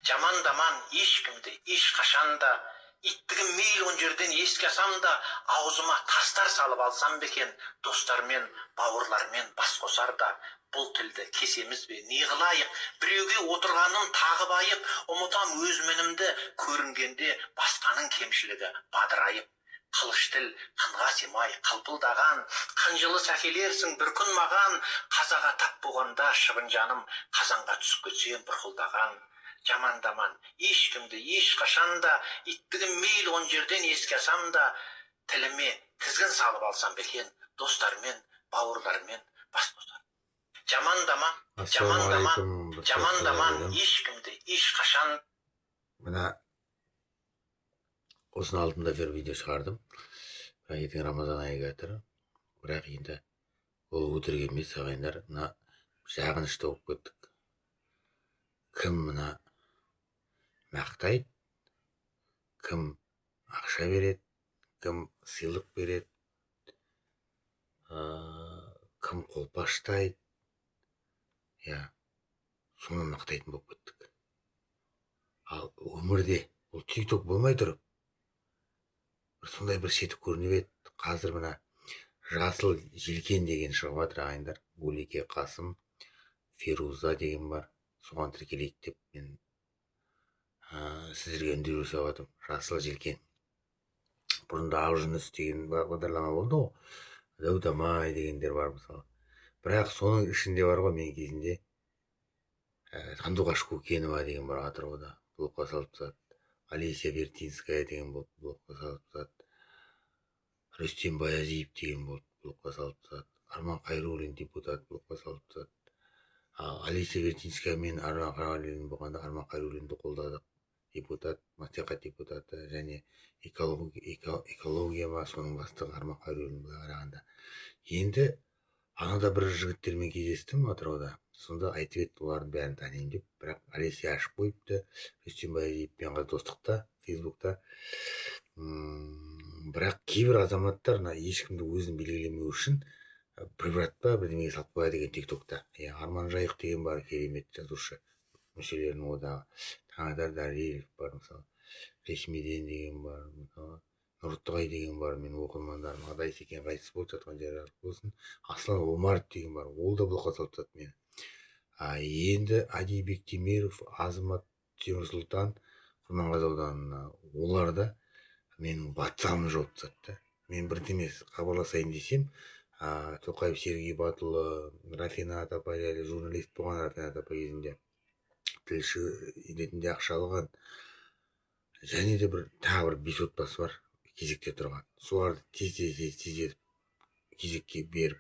Жамандаман ешкімді, ешқашанда, иттігім мейлі жерден еске алсам да, аузыма тастар салып алсам бекен, достармен, бауырлармен бас қосар да, бұл тілді кесеміз бе, не қылайық, біреуге отырғанын тағы байып, ұмытам өз мінімді, көрінгенде басқаның кемшілігі бадырайып. Қылыш тіл қанға симай қалпылдаған, қынжылы сәкелерсің бір күн маған, қазаға тап болғанда шыбын жаным, қазанға түсіп кетсем бұрқылдаған. Жамандаман ешкімді, ешқашанда, иттігім мейлі жерден еске алсам да, тіліме тізгін салып алсам бекен, достармен, бауырлармен бас қосар. Жамандаман ешкімді, ешқашан. Мына осының алдында бір видео шығардым. Бірақ ертең Рамазан айы келатыр. Бірақ енді ол өтірік емес ағайындар. Мына жағынышты болып кеттік. Кім мына мақтайды, кім ақша береді, кім сыйлық береді, кім қолпаштайды. Соны мақтайтын болып кеттік. Ал өмірде ол тикток болмай тұрып, сондай бір шеті көрініп еді. Қазір мына жасыл желкен деген шығып жатыр ағайындар. Гулике Қасым, Феруза деген бар. Соған тіркелейік деп мен сіздерге үндеу жасап жатырмын. Жасыл желкен. Бұрында Ақжүніс деген бағдарлама болды ғой. Дәутамай дегендер бар мысалы. Бірақ соның ішінде бар ғой, мен кезінде Сандуғаш Көкенова деген бар Атырауда, блокқа салып тастады. Олеся Вертинская деген болды, блокқа салып тастады. Рүстем Баязиев деген болды, блокқа салып тастады. Арман Қайруллин депутат, блокқа салып тастады. Олеся Вертинская мен Арман Қайруллин болғанда Арман Қайруллинді қолдадық. Депутат, мәслихат депутаты және экология ма, соның бастығы Арман Қайруллин былай қарағанда. Енді анада бір жігіттермен кездестім Атырауда. Сонда айтып еді, олардың бәрін танимын деп. Бірақ Олеся ашып қойыпты. Рүстем Баязиевпен достықта, Фейсбукта. Бірақ кейбір азаматтар ешкімді өзін белгілемеу үшін прибрат па бірдеңеге салып қояды деген тиктокта. Арман Жайық деген бар, керемет жазушы, мүшелерінің одағы. Таңатар Дариев бар мысалы, Ресмиден деген бар, Нұртығай деген бар, мен оқырмандарым. Адай Секен қайтыс болып жатқан жері болсын. Аслан Омаров деген бар, ол да блокқа салып тастады мені. Енді Ади Бектемиров, Азамат Темірсұлтан, Құрманғазы ауданына, олар да менің WhatsApp-ымды жауып тастады. Мен бірдеме хабарласайын десем, Тоқаев Сергей Батұлы, Рафинат апай, журналист болған Рафинат апай кезінде, тілші ретінде ақша алған, және де тағы бір 5 отбасы бар кезекте тұрған. Соларды тез кезекке беріп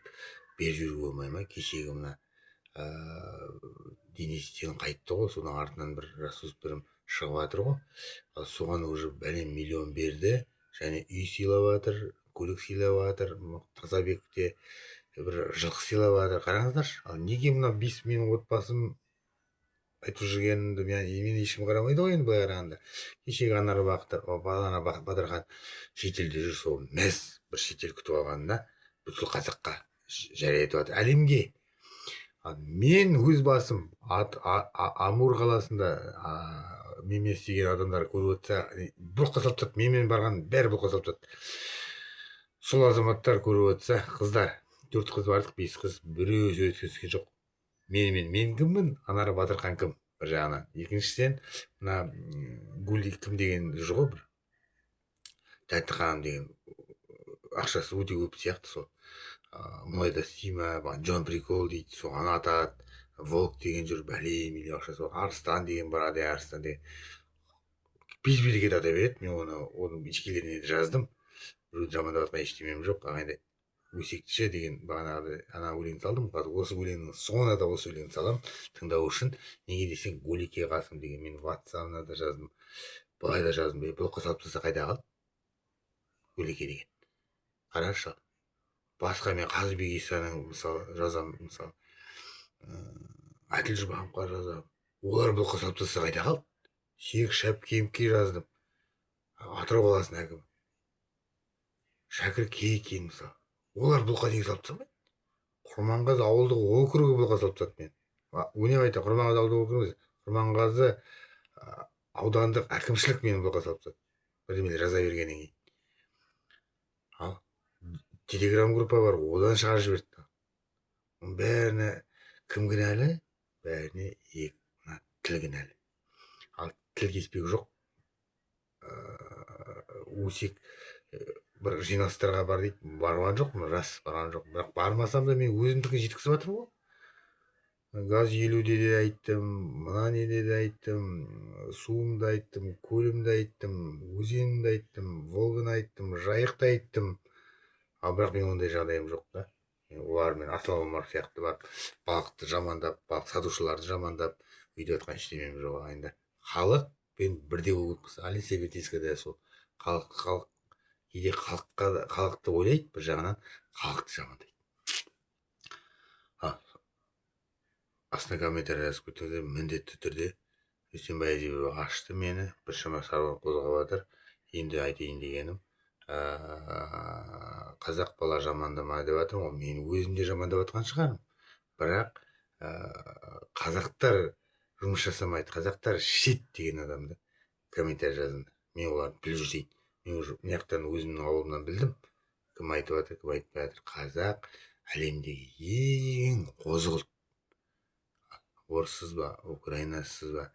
жүруге болмай ма? Кешегі мына Денис деген қайтты ғой, соның артынан бір жасөспірім шығып жатыр ғой. Соған уже бәлем миллион берді, және үй сыйлап жатыр, көлік сыйлап жатыр, Тазабекте бір жылқы сыйлап жатыр. Қараңыздаршы, ал неге мына 5 менің отбасым айтып жүргенімді мен ешкім қарамайды ғой енді былай қарағанда. Кешегі Анар Батырхан шетелде жүр, сол мәз бір шетел күтіп алғанына бүткіл қазаққа жария етіп жатыр, әлемге. Мен өз басым Амур қаласында менімен істеген адамдар көріп отырса, блокқа салып тастады, менімен барған бәрі блокқа салып тастады. Сол азаматтар көріп отырса, қыздар, 4 қыз бардық, 5 қыз, біреу сөйлескен жоқ. Мен кіммін, Анар Батырхан кім, бір жағынан. Екіншіден, мына Гули кім деген жүр ғой, бір Тәтті ханым деген, ақшасы өте көп сияқты сол. Мұнайда Сима, Джон Прикол дейді, соған атады. Волк деген жүр, бәле миллион ақшасы бар. Арыстан деген бар, Адай Арыстан деген. Без-берекет ата береді, мен оның ешкелеріне жаздым. Біреуді жамандап жатқан ештемем жоқ, ағайындай өсектіші деген бағанағыда ана өлең салдым. Осы өлеңнің соңына да осы өлеңді салам тыңдау үшін. Неге десең, Гулике Қасым деген мен WhatsApp-ына да жаздым, былай да жаздым. Блокқа салып тастаса қайда қалды Гулике деген? Қарашы, басқа мен Қазбек Исаның мысалы жазам, мысалы Әділ Жұбановқа жазам, олар блокқа салып тастаса қайда қалды? Серік Шәпкеевке жаздым, Атырау қаласының әкімі Шәкір Кейкин мысалы, олар блокқа неге салып тастамайды? Құрманғазы ауылдық округі блокқа салып тастады мен. Өнем айтам, Құрманғазы ауылдық округі, Құрманғазы аудандық әкімшілік мені блокқа салып тастады бірдемелер жаза бергеннен кейін. Ал телеграм группа бар, одан шығарып жіберді. Оның бәріне кім кінәлі? Бәріне тіл кінәлі. Ал тіл кеспек жоқ. Өсек бір жиналыстарға бар дейді. Барған жоқпын, рас барған жоқпын. Бірақ бармасам да мен өзімдікін жеткізіп жатырмын ғой. Газ елуде де айттым, мына неде де айттым, суымды айттым, көлімді айттым, өзенімді айттым, Волганы айттым, Жайықты айттым. Ал бірақ мен ондай жағдайым жоқ та. Олармен Аслан Омаров сияқты барып балықты жамандап, балық сатушыларды жамандап өйтіп жатқан ештемем жоқ ағайындар. Халықпен бірдей болу керекпіз. Алексей Бертинский да сол халық кейде халықты ойлайды, бір жағынан халықты жамандайды. Астына комментарий жазып кетіңіздер, міндетті түрде. Дүйсенбай Әжібаев ашты мені, біршама шаруа қозғап жатыр. Енді айтайын дегенім, қазақ бала жамандама деп жатыр ғой, мен өзім де жамандап жатқан шығармын. Бірақ қазақтар жұмыс жасамайды, қазақтар шет деген адамды комментарий жазыңдар. Мен оларды біліп жүрейін. Мен уже мына өзімнің ауылымнан білдім. Кім айтып жатыр, кім айтпай жатыр. Қазақ әлемдегі ең қозғылт. Орыссыз ба, украинасыз ба,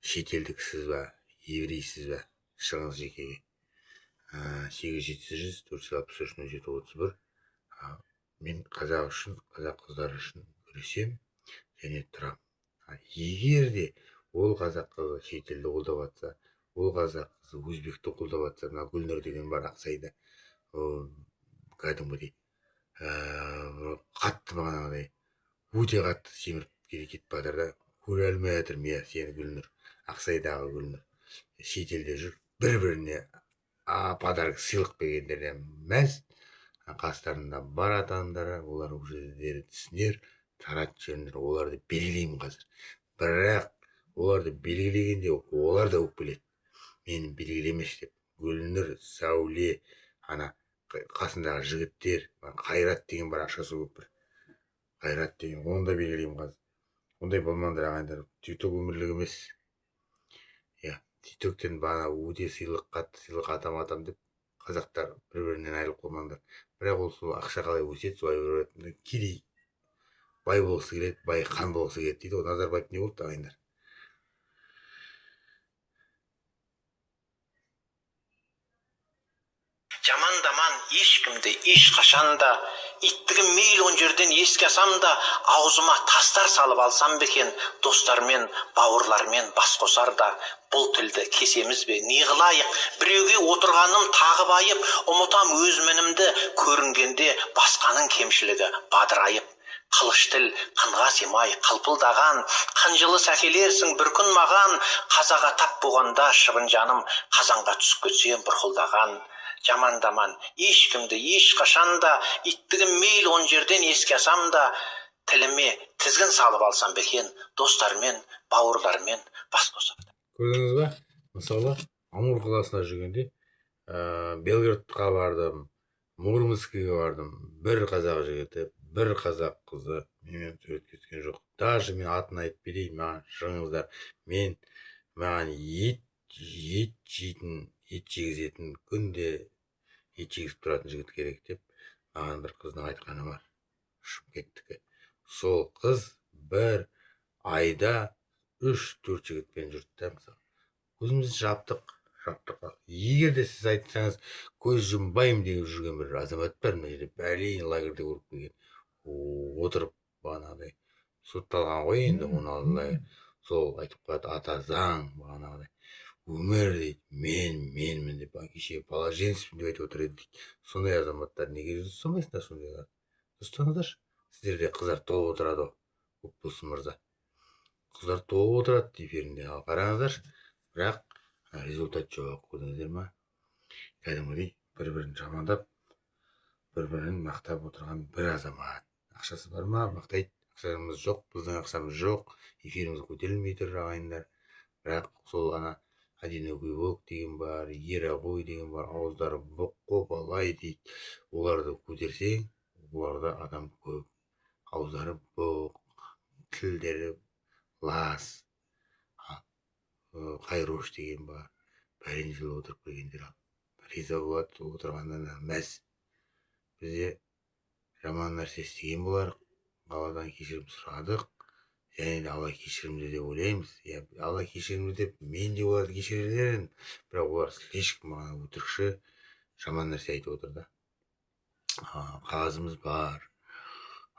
шетелдіксіз ба, еврейсіз ба, шығыңыз жекеге. 8-700-463-07-31. Мен қазақ үшін, қазақ қыздар үшін күресем және тұрам. Егер де ол қазақ қызы шетелді қолдап жатса, ол қазақ қызы өзбекті қолдап жатса, мына Гүлнұр деген бар Ақсайда, кәдімгідей қатты бағанағыдай өте қатты семіріп кетіп жатыр да, көре алмай жатырмын. Иә, сені Гүлнұр, Ақсайдағы Гүлнұр шетелде жүр, бір-біріне подарок сыйлық бергендеріне мәз. Қастарында бар адамдары, олар уже түсінер, таратып жіберіңдер. Оларды белгілеймін қазір. Бірақ оларды белгілегенде олар да өкпеледі. Мені белгілемеш деп. Гүлнұр, Сәуле, қасындағы жігіттер, Қайрат деген бар, ақшасы көп бір. Қайрат деген, оны да белгілеймін қазір. Ондай болмаңдар ағайындар, тикток өмірлік емес. Тиктоктен бана өте сыйлық, қатты сыйлық атам деп қазақтар бір-бірінен айырылып қалмаңдар. Бірақ ол сол ақша қалай өседі, солай өреді. Кедей бай болғысы келеді, бай хан болғысы келеді дейді ғой. Назарбаев не болды ағайындар? Жамандаман ешкімді ешқашанда, иттігім мейлі жерден еске асам да, аузыма тастар салып алсам бекен, достармен, бауырлармен бас қосар да, бұл тілді кесеміз бе, не қылайық, біреуге отырғаным тағы байып, ұмытам өз мінімді, көрінгенде басқаның кемшілігі бадырайып. Қылыш тіл қанға симай қалпылдаған, қанжылы сәкелерсің бір күн маған, қазаға тап болғанда шыбын жаным, қазанға түсіп кетсем бұрқылдаған. Жамандаман ешкімді ешқашанда, иттігім мейлі жерден еске асам да, тіліме тізгін салып алсам бекен, достармен, бауырлармен бас қосады. Көрдіңіз ба? Мысалы, Амур қаласына жүргенде Белградқа бардым, Мурманскіге бардым. Бір қазақ жігіті, бір қазақ қызы менімен суретке түскен жоқ. Даже мен атын айтып берейін, маған шығыңыздар. Маған ет жегізетін, күнде ет жегізіп тұратын жігіт керек деп маған бір қыздың айтқаны бар. Шымкенттікі. Сол қыз бір айда 3-4 жігітпен жүрді. Мысалы, көзімізді жаптық. Егер де сіз айтсаңыз, көз жұмбаймын деп жүрген бір азамат бар, мына жерде бәлейін лагерьде көріп келген, отырып бағанағыдай сотталған ғой енді, оның алдында сол айтып қояды, ата заң бағанағыдай өмір дейді, менмін деп, кеше бала женспін деп айтып отыр еді дейді. Сондай азаматтар неге жүз ұстамайсыңдар сондайлар? Ұстаңыздаршы. Сіздерде қыздар толып отырады ғой, Көпболсын мырза. Қыздар толып отырады эфирінде, ал қараңыздаршы. Бірақ результат жоқ, көрдіңіздер ма? Кәдімгідей бір-бірін жамандап, бір-бірін мақтап отырған бір азамат. Ақшасы бар ма? Мақтайды. Ақшамыз жоқ, біздің ақшамыз жоқ, эфиріміз көтерілмей тұр ағайындар. Бірақ сол одинокий волк деген бар, ерағой деген бар, ауыздары боқ алай дейді. Оларды көтерсең, оларда адам көп. Ауыздары боқ, тілдері лас. Хайрош деген бар. Бәрін жыл отырып келгендер ал. Риза болады, сол отырғаннан мәз. Бізде жаман нәрсе істеген болар. Алладан кешірім сұрадық. Және де Алла кешірімді деп ойлаймыз. Алла кешірімді деп мен де оларды кешірермін. Бірақ олар слишком маған өтірікші, жаман нәрсе айтып отыр да. Қағазымыз бар.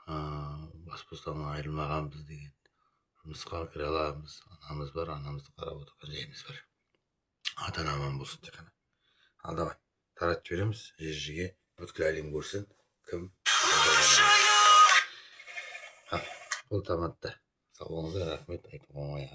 Бас бостандығынан айырылмағанбыз деген. Жұмысқа кіре аламыз. Анамыз бар, анамызды қарап отырған жайымыз бар. Ата-ана аман болсын тек қана. Ал давай, таратып жібереміз жер-жерге. Бүткіл әлем көрсін. Кім? Бұл тамадта. Сау болыңыздар, рахмет, айтуға оңай.